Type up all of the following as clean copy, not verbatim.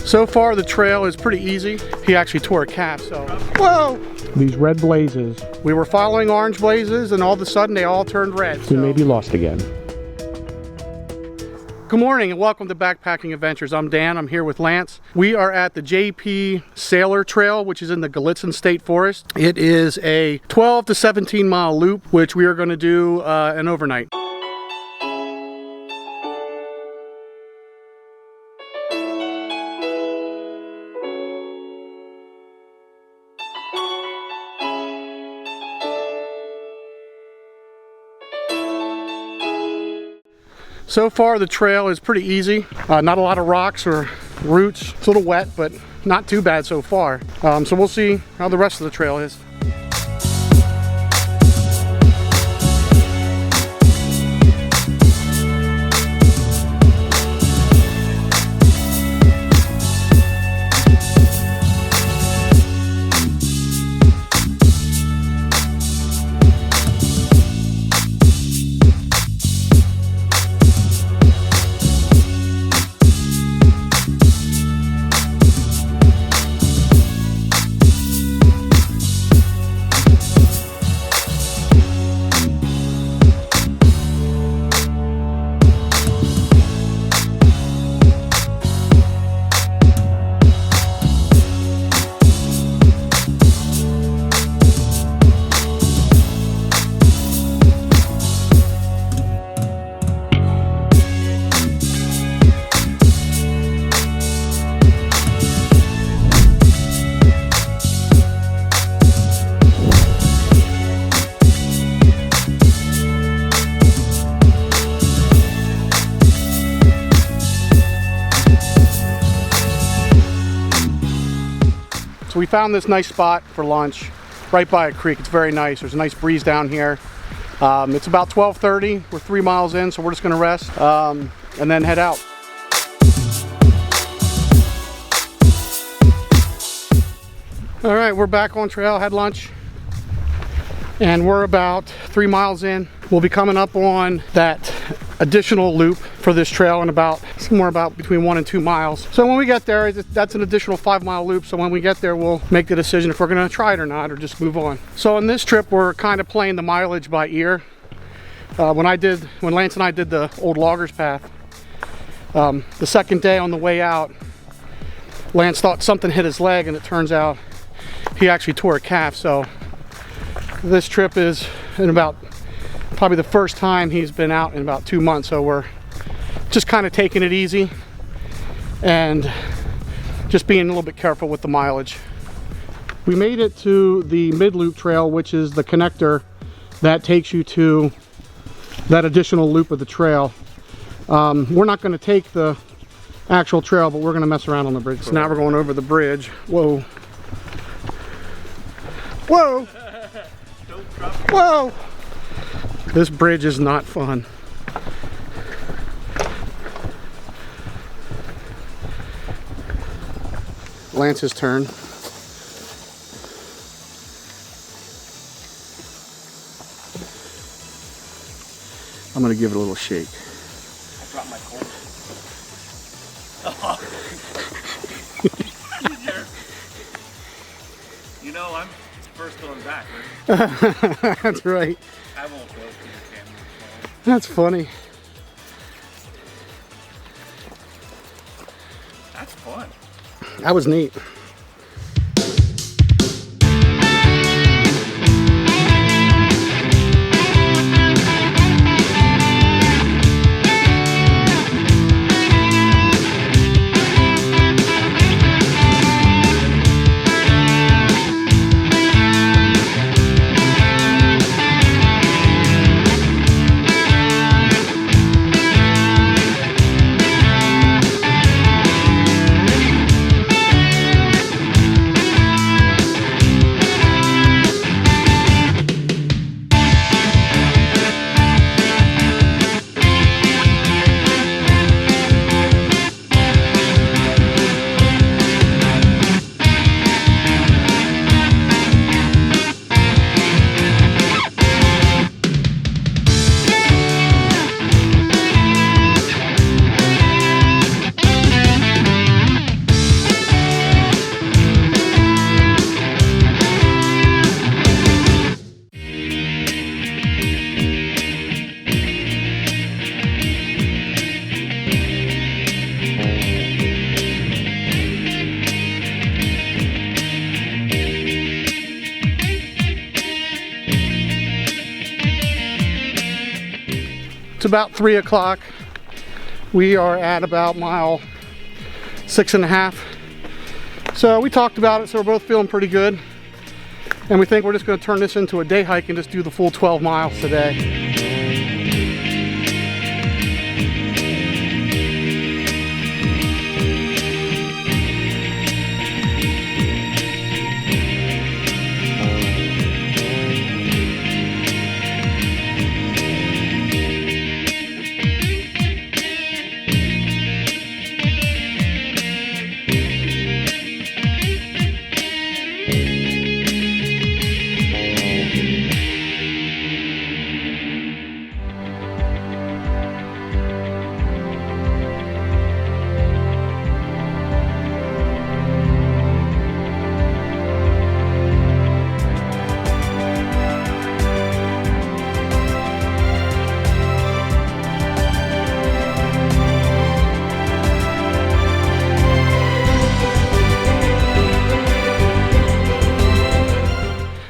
So far the trail is pretty easy. He actually tore a calf, so. Whoa! These red blazes. We were following orange blazes and all of a sudden they all turned red. We may be lost again. Good morning and welcome to Backpacking Adventures. I'm Dan, I'm here with Lance. We are at the John P Saylor Trail, which is in the Gallitzin State Forest. It is a 12 to 17 mile loop, which we are going to do an overnight. So far the trail is pretty easy. Not a lot of rocks or roots. It's a little wet, but not too bad so far. So we'll see how the rest of the trail is. So we found this nice spot for lunch right by a creek. It's very nice. There's a nice breeze down here. It's about 12:30. We're 3 miles in, so we're just gonna rest and then head out. All right, we're back on trail, had lunch, and we're about 3 miles in. We'll be coming up on that additional loop for this trail in about somewhere about between 1 and 2 miles. So when we get there, that's an additional 5 mile loop. So when we get there, we'll make the decision if we're going to try it or not, or just move on. So on this trip, we're kind of playing the mileage by ear. When Lance and I did the old loggers path, the second day on the way out, Lance thought something hit his leg, and it turns out he actually tore a calf. So this trip is in about probably the first time he's been out in about 2 months, so we're just kind of taking it easy and just being a little bit careful with the mileage. We made it to the mid-loop trail, which is the connector that takes you to that additional loop of the trail. We're not going to take the actual trail, but we're going to mess around on the bridge. So now we're going over the bridge. Whoa. Whoa! Whoa! This bridge is not fun. Lance's turn. I'm gonna give it a little shake. I dropped my coin. You know, I'm first going back, right? That's right. I won't go to your camera. That's funny. That's fun. That was neat. It's about 3 o'clock. We are at about mile 6.5. So we talked about it, so we're both feeling pretty good. And we think we're just going to turn this into a day hike and just do the full 12 miles today.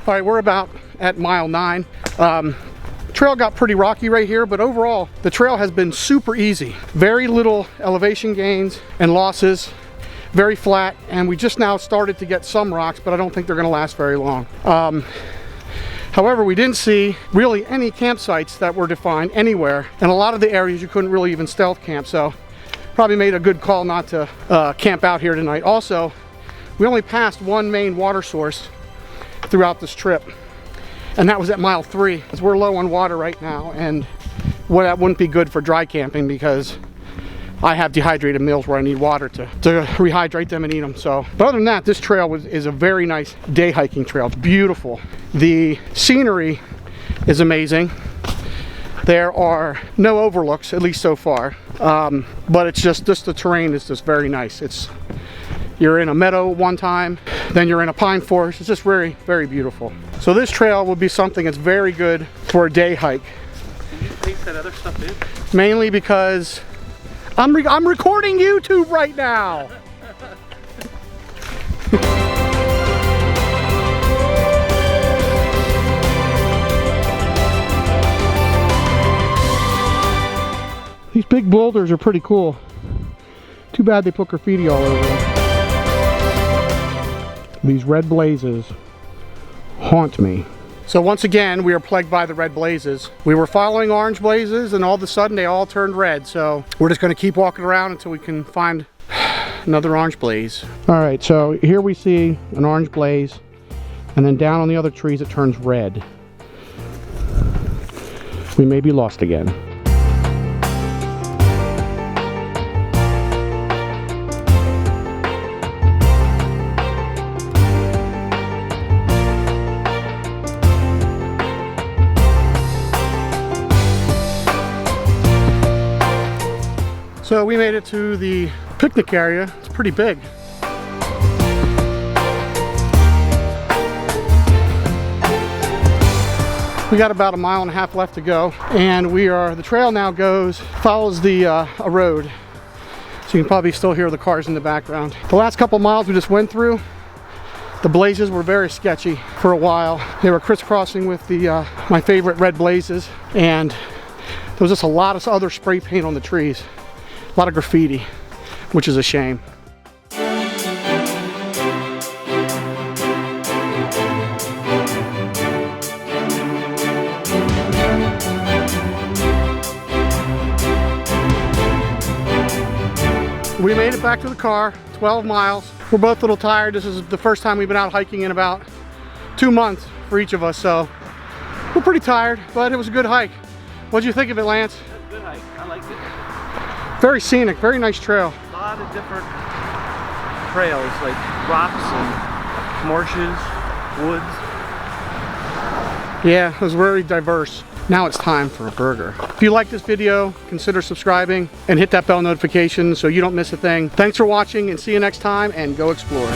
All right, we're about at mile 9. Trail got pretty rocky right here, but overall the trail has been super easy. Very little elevation gains and losses, very flat, and we just now started to get some rocks, but I don't think they're going to last very long. However, we didn't see really any campsites that were defined anywhere, and a lot of the areas you couldn't really even stealth camp, so probably made a good call not to camp out here tonight. Also, we only passed one main water source throughout this trip, and that was at mile 3, because we're low on water right now, and that wouldn't be good for dry camping because I have dehydrated meals where I need water to rehydrate them and eat them. So, but other than that, this trail is a very nice day hiking trail. It's beautiful. The scenery is amazing. There are no overlooks, at least so far, but it's just the terrain is just very nice. You're in a meadow one time, then you're in a pine forest. It's just very, very beautiful. So this trail would be something that's very good for a day hike. Can you take that other stuff in? Mainly because I'm recording YouTube right now. These big boulders are pretty cool. Too bad they put graffiti all over them. These red blazes haunt me. So once again, we are plagued by the red blazes. We were following orange blazes and all of a sudden they all turned red. So we're just gonna keep walking around until we can find another orange blaze. All right, so here we see an orange blaze, and then down on the other trees it turns red. We may be lost again. So we made it to the picnic area. It's pretty big. We got about 1.5 miles left to go, and the trail now follows a road. So you can probably still hear the cars in the background. The last couple miles we just went through, the blazes were very sketchy for a while. They were crisscrossing with my favorite red blazes, and there was just a lot of other spray paint on the trees. A lot of graffiti, which is a shame. We made it back to the car, 12 miles. We're both a little tired. This is the first time we've been out hiking in about 2 months for each of us, so we're pretty tired, but it was a good hike. What'd you think of it, Lance? It was a good hike. I liked it. Very scenic, very nice trail. A lot of different trails, like rocks and marshes, woods. Yeah, it was very diverse. Now it's time for a burger. If you like this video, consider subscribing and hit that bell notification so you don't miss a thing. Thanks for watching, and see you next time, and go explore.